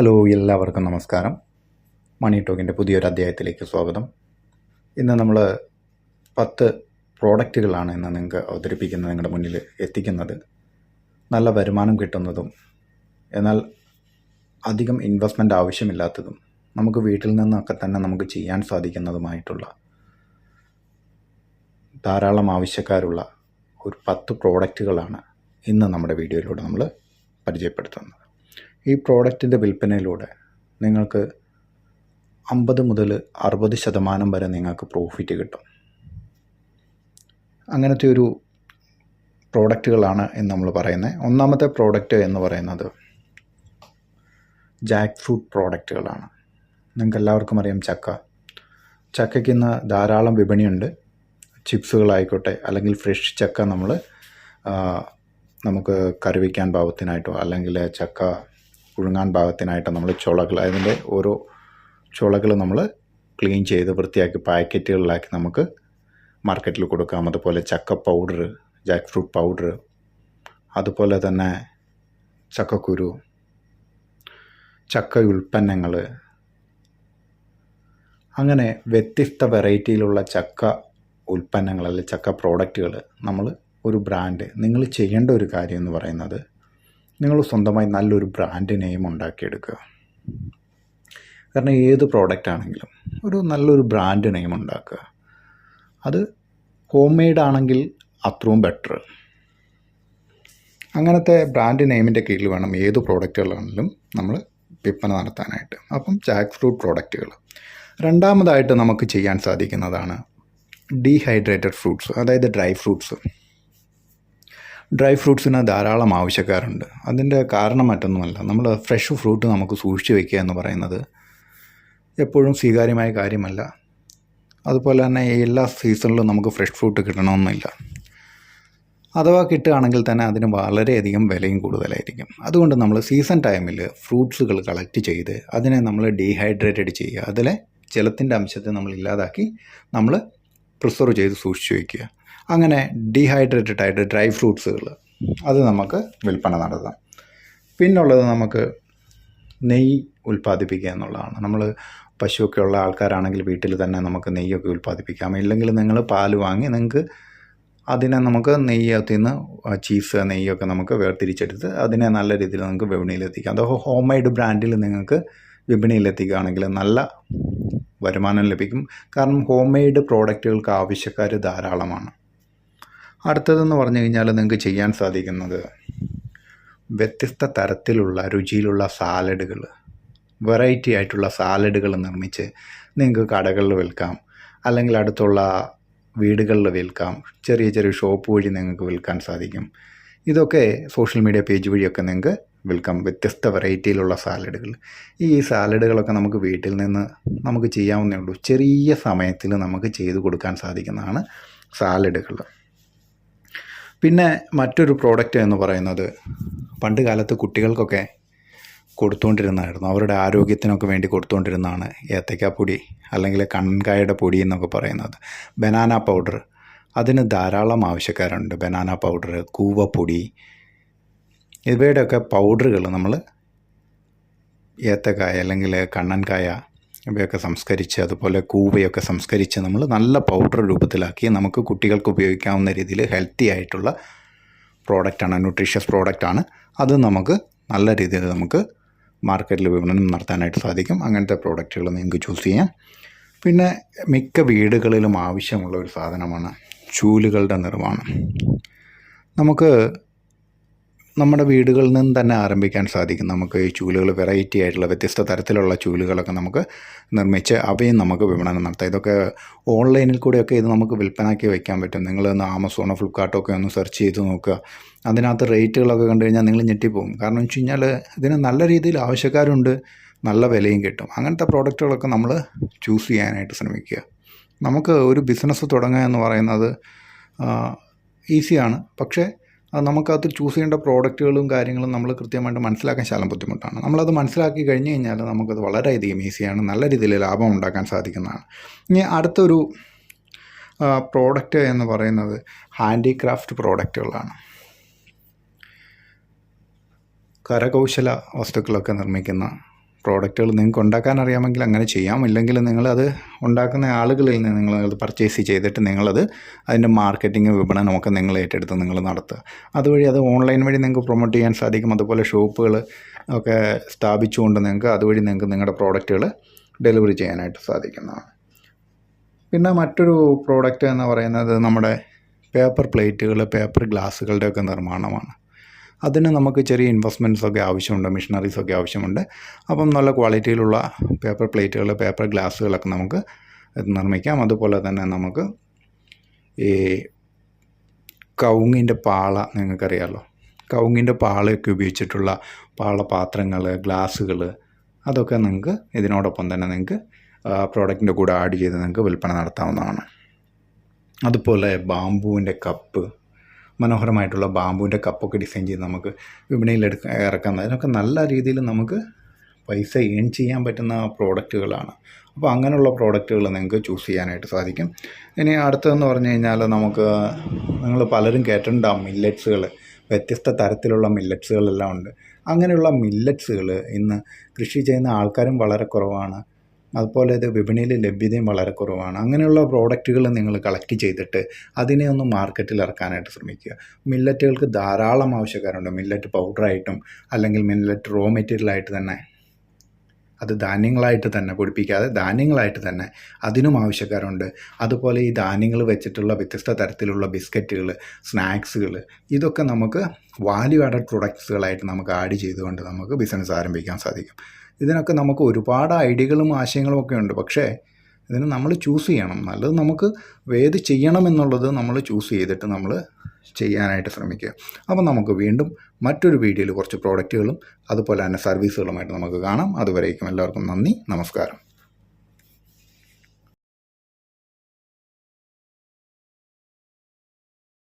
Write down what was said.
Hello, എല്ലാവർക്കും നമസ്കാരം. മണി ടോക്കിൻ്റെ പുതിയൊരു അധ്യായത്തിലേക്ക് സ്വാഗതം. ഇന്ന് നമ്മൾ 10 പ്രോഡക്റ്റുകളാണ് ഇന്ന് നിങ്ങൾക്ക് അവതരിപ്പിക്കുന്നത്, നിങ്ങളുടെ മുന്നിൽ എത്തിക്കുന്നത്. നല്ല വരുമാനം കിട്ടുന്നതും എന്നാൽ അധികം ഇൻവെസ്റ്റ്മെൻറ്റ് ആവശ്യമില്ലാത്തതും നമുക്ക് വീട്ടിൽ നിന്നൊക്കെ തന്നെ നമുക്ക് ചെയ്യാൻ സാധിക്കുന്നതുമായിട്ടുള്ള ധാരാളം ആവശ്യക്കാരുള്ള ഒരു 10 പ്രോഡക്റ്റുകളാണ് ഇന്ന് നമ്മുടെ വീഡിയോയിലൂടെ നമ്മൾ പരിചയപ്പെടുത്തുന്നത്. ഈ പ്രോഡക്റ്റിൻ്റെ വിൽപ്പനയിലൂടെ നിങ്ങൾക്ക് 50 മുതൽ 60% വരെ നിങ്ങൾക്ക് പ്രോഫിറ്റ് കിട്ടും. അങ്ങനത്തെ ഒരു പ്രോഡക്റ്റുകളാണ് ഇന്ന് നമ്മൾ പറയുന്നത്. ഒന്നാമത്തെ പ്രോഡക്റ്റ് എന്ന് പറയുന്നത് ജാക്ക് ഫ്രൂട്ട് പ്രോഡക്റ്റുകളാണ്. നിങ്ങൾക്ക് എല്ലാവർക്കും അറിയാം, ചക്കയ്ക്ക് ഇന്ന് ധാരാളം വിപണിയുണ്ട്. ചിപ്സുകളായിക്കോട്ടെ, അല്ലെങ്കിൽ ഫ്രഷ് ചക്ക നമുക്ക് കറി വയ്ക്കാൻ പാകത്തിനായിട്ടോ അല്ലെങ്കിൽ ചക്ക പുഴുങ്ങാൻ പാകത്തിനായിട്ടോ നമ്മൾ ചുളകൾ, അതിൻ്റെ ഓരോ ചുളകൾ നമ്മൾ ക്ലീൻ ചെയ്ത് വൃത്തിയാക്കി പാക്കറ്റുകളിലാക്കി നമുക്ക് മാർക്കറ്റിൽ കൊടുക്കാം. അതുപോലെ ചക്ക പൗഡർ, ജാക്ക് ഫ്രൂട്ട് പൗഡർ, അതുപോലെ തന്നെ ചക്കക്കുരു, ചക്ക ഉൽപ്പന്നങ്ങൾ, അങ്ങനെ വ്യത്യസ്ത വെറൈറ്റിയിലുള്ള ചക്ക ഉൽപ്പന്നങ്ങൾ അല്ലെങ്കിൽ ചക്ക പ്രോഡക്റ്റുകൾ നമ്മൾ ഒരു ബ്രാൻഡ്, നിങ്ങൾ ചെയ്യേണ്ട ഒരു കാര്യം എന്ന് പറയുന്നത് നിങ്ങൾ സ്വന്തമായി നല്ലൊരു ബ്രാൻഡ് നെയിം ഉണ്ടാക്കിയെടുക്കുക. കാരണം ഏത് പ്രോഡക്റ്റ് ആണെങ്കിലും ഒരു നല്ലൊരു ബ്രാൻഡ് നെയിം ഉണ്ടാക്കുക. അത് ഹോം മെയ്ഡ് ആണെങ്കിൽ അത്രയും ബെറ്റർ. അങ്ങനത്തെ ബ്രാൻഡ് നെയിമിൻ്റെ കീഴിൽ വേണം ഏത് പ്രോഡക്റ്റുകളാണെങ്കിലും നമ്മൾ വിൽപ്പന നടത്താനായിട്ട്. അപ്പം ജാക്ക് ഫ്രൂട്ട് പ്രോഡക്റ്റുകൾ. രണ്ടാമതായിട്ട് നമുക്ക് ചെയ്യാൻ സാധിക്കുന്നതാണ് ഡീഹൈഡ്രേറ്റഡ് ഫ്രൂട്ട്സ്, അതായത് ഡ്രൈ ഫ്രൂട്ട്സ്. ഡ്രൈ ഫ്രൂട്ട്സിന് ധാരാളം ആവശ്യക്കാരുണ്ട്. അതിൻ്റെ കാരണം മറ്റൊന്നുമല്ല, നമ്മൾ ഫ്രഷ് ഫ്രൂട്ട് നമുക്ക് സൂക്ഷിച്ച് വയ്ക്കുക എന്ന് പറയുന്നത് എപ്പോഴും സ്വീകാര്യമായ കാര്യമല്ല. അതുപോലെ തന്നെ എല്ലാ സീസണിലും നമുക്ക് ഫ്രഷ് ഫ്രൂട്ട് കിട്ടണമെന്നില്ല. അഥവാ കിട്ടുകയാണെങ്കിൽ തന്നെ അതിന് വളരെയധികം വിലയും കൂടുതലായിരിക്കും. അതുകൊണ്ട് നമ്മൾ സീസൺ ടൈമിൽ ഫ്രൂട്ട്സുകൾ കളക്ട് ചെയ്ത് അതിനെ നമ്മൾ ഡീഹൈഡ്രേറ്റഡ് ചെയ്യുക. അതിലെ ജലത്തിൻ്റെ അംശത്തെ നമ്മൾ ഇല്ലാതാക്കി നമ്മൾ പ്രിസർവ് ചെയ്ത് സൂക്ഷിച്ച് വയ്ക്കുക. അങ്ങനെ ഡീഹൈഡ്രേറ്റഡ് ആയിട്ട് ഡ്രൈ ഫ്രൂട്ട്സുകൾ അത് നമുക്ക് വിൽപ്പന നടത്താം. പിന്നുള്ളത് നമുക്ക് നെയ്യ് ഉൽപ്പാദിപ്പിക്കുക എന്നുള്ളതാണ്. നമ്മൾ പശുവൊക്കെ ഉള്ള ആൾക്കാരാണെങ്കിൽ വീട്ടിൽ തന്നെ നമുക്ക് നെയ്യൊക്കെ ഉൽപ്പാദിപ്പിക്കാം. ഇല്ലെങ്കിൽ നിങ്ങൾ പാൽ വാങ്ങി നിങ്ങൾക്ക് അതിനെ നമുക്ക് നെയ്യത്തിൽ നിന്ന് ചീസ്, നെയ്യൊക്കെ നമുക്ക് വേർതിരിച്ചെടുത്ത് അതിനെ നല്ല രീതിയിൽ നമുക്ക് വിപണിയിലെത്തിക്കാം. അതോ ഹോം മെയ്ഡ് ബ്രാൻഡിൽ നിങ്ങൾക്ക് വിപണിയിലെത്തിക്കുകയാണെങ്കിൽ നല്ല വരുമാനം ലഭിക്കും. കാരണം ഹോം മെയ്ഡ് പ്രോഡക്റ്റുകൾക്ക് ആവശ്യക്കാർ ധാരാളമാണ്. അടുത്തതെന്ന് പറഞ്ഞു കഴിഞ്ഞാൽ നിങ്ങൾക്ക് ചെയ്യാൻ സാധിക്കുന്നത് വ്യത്യസ്ത തരത്തിലുള്ള രുചിയിലുള്ള സാലഡുകൾ, വെറൈറ്റി ആയിട്ടുള്ള സാലഡുകൾ നിർമ്മിച്ച് നിങ്ങൾക്ക് കടകളിൽ വിൽക്കാം, അല്ലെങ്കിൽ അടുത്തുള്ള വീടുകളിൽ വിൽക്കാം. ചെറിയ ചെറിയ ഷോപ്പ് വഴി നിങ്ങൾക്ക് വിൽക്കാൻ സാധിക്കും. ഇതൊക്കെ സോഷ്യൽ മീഡിയ പേജ് വഴിയൊക്കെ നിങ്ങൾക്ക് വിൽക്കാം, വ്യത്യസ്ത വെറൈറ്റിയിലുള്ള സാലഡുകൾ. ഈ സാലഡുകളൊക്കെ നമുക്ക് വീട്ടിൽ നിന്ന് നമുക്ക് ചെയ്യാവുന്നേ ഉള്ളൂ. ചെറിയ സമയത്തിൽ നമുക്ക് ചെയ്തു കൊടുക്കാൻ സാധിക്കുന്നതാണ് സാലഡുകൾ. പിന്നെ മറ്റൊരു പ്രോഡക്റ്റ് എന്ന് പറയുന്നത് പണ്ട് കാലത്ത് കുട്ടികൾക്കൊക്കെ കൊടുത്തുകൊണ്ടിരുന്നതായിരുന്നു, അവരുടെ ആരോഗ്യത്തിനൊക്കെ വേണ്ടി കൊടുത്തുകൊണ്ടിരുന്നതാണ് ഏത്തയ്ക്കാപ്പൊടി അല്ലെങ്കിൽ കണ്ണൻകായയുടെ പൊടി എന്നൊക്കെ പറയുന്നത്. ബനാന പൗഡർ, അതിന് ധാരാളം ആവശ്യക്കാരുണ്ട്. ബനാന പൗഡർ, കൂവപ്പൊടി, ഇവയുടെയൊക്കെ പൗഡറുകൾ നമ്മൾ ഏത്തക്കായ അല്ലെങ്കിൽ കണ്ണൻകായ ഇവയൊക്കെ സംസ്കരിച്ച്, അതുപോലെ കൂവയൊക്കെ സംസ്കരിച്ച് നമ്മൾ നല്ല പൗഡർ രൂപത്തിലാക്കി നമുക്ക് കുട്ടികൾക്ക് ഉപയോഗിക്കാവുന്ന രീതിയിൽ ഹെൽത്തി ആയിട്ടുള്ള പ്രോഡക്റ്റാണ്, ന്യൂട്രീഷ്യസ് പ്രോഡക്റ്റാണ്. അത് നമുക്ക് നല്ല രീതിയിൽ നമുക്ക് മാർക്കറ്റിൽ വിപണനം നടത്താനായിട്ട് സാധിക്കും. അങ്ങനത്തെ പ്രോഡക്റ്റുകൾ നിങ്ങൾക്ക് ചൂസ് ചെയ്യാം. പിന്നെ മിക്ക വീടുകളിലും ആവശ്യമുള്ള ഒരു സാധനമാണ് ചൂലുകളുടെ നിർമ്മാണം. നമുക്ക് നമ്മുടെ വീടുകളിൽ നിന്ന് തന്നെ ആരംഭിക്കാൻ സാധിക്കും. നമുക്ക് ഈ ചൂലുകൾ വെറൈറ്റി ആയിട്ടുള്ള വ്യത്യസ്ത തരത്തിലുള്ള ചൂലുകളൊക്കെ നമുക്ക് നിർമ്മിച്ച് അവയും നമുക്ക് വിപണനം നടത്താം. ഇതൊക്കെ ഓൺലൈനിൽ കൂടെയൊക്കെ ഇത് നമുക്ക് വിൽപ്പനയ്ക്ക് വയ്ക്കാൻ പറ്റും. നിങ്ങളൊന്ന് ആമസോണോ ഫ്ലിപ്കാർട്ടോ ഒക്കെ ഒന്ന് സെർച്ച് ചെയ്ത് നോക്കുക. അതിനകത്ത് റേറ്റുകളൊക്കെ കണ്ടു കഴിഞ്ഞാൽ നിങ്ങൾ ഞെട്ടിപ്പോകും. കാരണം എന്ന് വെച്ച് കഴിഞ്ഞാൽ ഇതിന് നല്ല രീതിയിൽ ആവശ്യക്കാരുണ്ട്, നല്ല വിലയും കിട്ടും. അങ്ങനത്തെ പ്രോഡക്റ്റുകളൊക്കെ നമ്മൾ ചൂസ് ചെയ്യാനായിട്ട് ശ്രമിക്കുക. നമുക്ക് ഒരു ബിസിനസ് തുടങ്ങുക എന്ന് പറയുന്നത് ഈസിയാണ്, പക്ഷേ നമുക്കത് ചൂസ് ചെയ്യേണ്ട പ്രോഡക്റ്റുകളും കാര്യങ്ങളും നമ്മൾ കൃത്യമായിട്ട് മനസ്സിലാക്കാൻ ശകലം ബുദ്ധിമുട്ടാണ്. നമ്മളത് മനസ്സിലാക്കി കഴിഞ്ഞ് കഴിഞ്ഞാൽ നമുക്കത് വളരെയധികം ഈസിയാണ്, നല്ല രീതിയിൽ ലാഭം ഉണ്ടാക്കാൻ സാധിക്കുന്നതാണ്. ഇനി അടുത്തൊരു പ്രോഡക്റ്റ് എന്ന് പറയുന്നത് ഹാൻഡിക്രാഫ്റ്റ് പ്രോഡക്റ്റുകളാണ്. കരകൗശല വസ്തുക്കളൊക്കെ നിർമ്മിക്കുന്ന പ്രോഡക്റ്റുകൾ നിങ്ങൾക്ക് ഉണ്ടാക്കാൻ അറിയാമെങ്കിൽ അങ്ങനെ ചെയ്യാം. ഇല്ലെങ്കിൽ നിങ്ങളത് ഉണ്ടാക്കുന്ന ആളുകളിൽ നിന്ന് നിങ്ങളത് പർച്ചേസ് ചെയ്തിട്ട് നിങ്ങളത് അതിൻ്റെ മാർക്കറ്റിംഗ് വിപണനമൊക്കെ നിങ്ങൾ ഏറ്റെടുത്ത് നിങ്ങൾ നടത്തുക. അതുവഴി അത് ഓൺലൈൻ വഴി നിങ്ങൾക്ക് പ്രൊമോട്ട് ചെയ്യാൻ സാധിക്കും. അതുപോലെ ഷോപ്പുകൾ ഒക്കെ സ്ഥാപിച്ചുകൊണ്ട് നിങ്ങൾക്ക് അതുവഴി നിങ്ങൾക്ക് നിങ്ങളുടെ പ്രോഡക്റ്റുകൾ ഡെലിവറി ചെയ്യാനായിട്ട് സാധിക്കുന്നതാണ്. പിന്നെ മറ്റൊരു പ്രോഡക്റ്റ് എന്ന് പറയുന്നത് നമ്മുടെ പേപ്പർ പ്ലേറ്റുകൾ, പേപ്പർ ഗ്ലാസ്സുകളുടെയൊക്കെ നിർമ്മാണമാണ്. അതിന് നമുക്ക് ചെറിയ ഇൻവെസ്റ്റ്മെൻറ്റ്സൊക്കെ ആവശ്യമുണ്ട്, മെഷീനറീസൊക്കെ ആവശ്യമുണ്ട്. അപ്പം നല്ല ക്വാളിറ്റിയിലുള്ള പേപ്പർ പ്ലേറ്റുകൾ, പേപ്പർ ഗ്ലാസ്സുകളൊക്കെ നമുക്ക് നിർമ്മിക്കാം. അതുപോലെ തന്നെ നമുക്ക് ഈ കവുങ്ങിൻ്റെ പാള, നിങ്ങൾക്കറിയാമല്ലോ, കവുങ്ങിൻ്റെ പാളയൊക്കെ ഉപയോഗിച്ചിട്ടുള്ള പാളപാത്രങ്ങൾ, ഗ്ലാസ്സുകൾ, അതൊക്കെ നിങ്ങൾക്ക് ഇതിനോടൊപ്പം തന്നെ നിങ്ങൾക്ക് പ്രോഡക്റ്റിൻ്റെ കൂടെ ആഡ് ചെയ്ത് നിങ്ങൾക്ക് വിൽപ്പന നടത്താവുന്നതാണ്. അതുപോലെ ബാംബുവിൻ്റെ കപ്പ്, മനോഹരമായിട്ടുള്ള ബാംബുവിൻ്റെ കപ്പൊക്കെ ഡിസൈൻ ചെയ്ത് നമുക്ക് വിപണിയിൽ ഇറക്കാം. അതിനൊക്കെ നല്ല രീതിയിൽ നമുക്ക് പൈസ ഏൺ ചെയ്യാൻ പറ്റുന്ന പ്രോഡക്റ്റുകളാണ്. അപ്പോൾ അങ്ങനെയുള്ള പ്രോഡക്റ്റുകൾ നിങ്ങൾക്ക് ചൂസ് ചെയ്യാനായിട്ട് സാധിക്കും. ഇനി അടുത്തതെന്ന് പറഞ്ഞു കഴിഞ്ഞാൽ നിങ്ങൾ പലരും കേട്ടിട്ടുണ്ടാകും മില്ലറ്റ്സുകൾ, വ്യത്യസ്ത തരത്തിലുള്ള മില്ലറ്റ്സുകളെല്ലാം ഉണ്ട്. അങ്ങനെയുള്ള മില്ലറ്റ്സുകൾ ഇന്ന് കൃഷി ചെയ്യുന്ന ആൾക്കാരും വളരെ കുറവാണ്. അതുപോലെ ഇത് വിപണിയിൽ ലഭ്യതയും വളരെ കുറവാണ്. അങ്ങനെയുള്ള പ്രോഡക്റ്റുകൾ നിങ്ങൾ കളക്ട് ചെയ്തിട്ട് അതിനെ ഒന്ന് മാർക്കറ്റിൽ ഇറക്കാനായിട്ട് ശ്രമിക്കുക. മില്ലറ്റുകൾക്ക് ധാരാളം ആവശ്യക്കാരുണ്ട്. മില്ലറ്റ് പൗഡറായിട്ടും അല്ലെങ്കിൽ മില്ലറ്റ് റോ മെറ്റീരിയലായിട്ട് തന്നെ, അത് ധാന്യങ്ങളായിട്ട് തന്നെ പൊടിപ്പിക്കാതെ ധാന്യങ്ങളായിട്ട് തന്നെ അതിനും ആവശ്യക്കാരുണ്ട്. അതുപോലെ ഈ ധാന്യങ്ങൾ വെച്ചിട്ടുള്ള വ്യത്യസ്ത തരത്തിലുള്ള ബിസ്ക്കറ്റുകൾ, സ്നാക്സുകൾ, ഇതൊക്കെ നമുക്ക് വാല്യൂ ആഡഡ് പ്രൊഡക്ട്സുകളായിട്ട് നമുക്ക് ആഡ് ചെയ്തുകൊണ്ട് നമുക്ക് ബിസിനസ് ആരംഭിക്കാൻ സാധിക്കും. ഇതിനൊക്കെ നമുക്ക് ഒരുപാട് ഐഡിയകളും ആശയങ്ങളും ഒക്കെ ഉണ്ട്. പക്ഷേ ഇതിന് നമ്മൾ ചൂസ് ചെയ്യണം. നല്ലത് നമുക്ക് ഏത് ചെയ്യണമെന്നുള്ളത് നമ്മൾ ചൂസ് ചെയ്തിട്ട് നമ്മൾ ചെയ്യാനായിട്ട് ശ്രമിക്കുക. അപ്പോൾ നമുക്ക് വീണ്ടും മറ്റൊരു വീഡിയോയിൽ കുറച്ച് പ്രോഡക്റ്റുകളും അതുപോലെ തന്നെ സർവീസുകളുമായിട്ട് നമുക്ക് കാണാം. അതുവരേക്കും എല്ലാവർക്കും നന്ദി, നമസ്കാരം.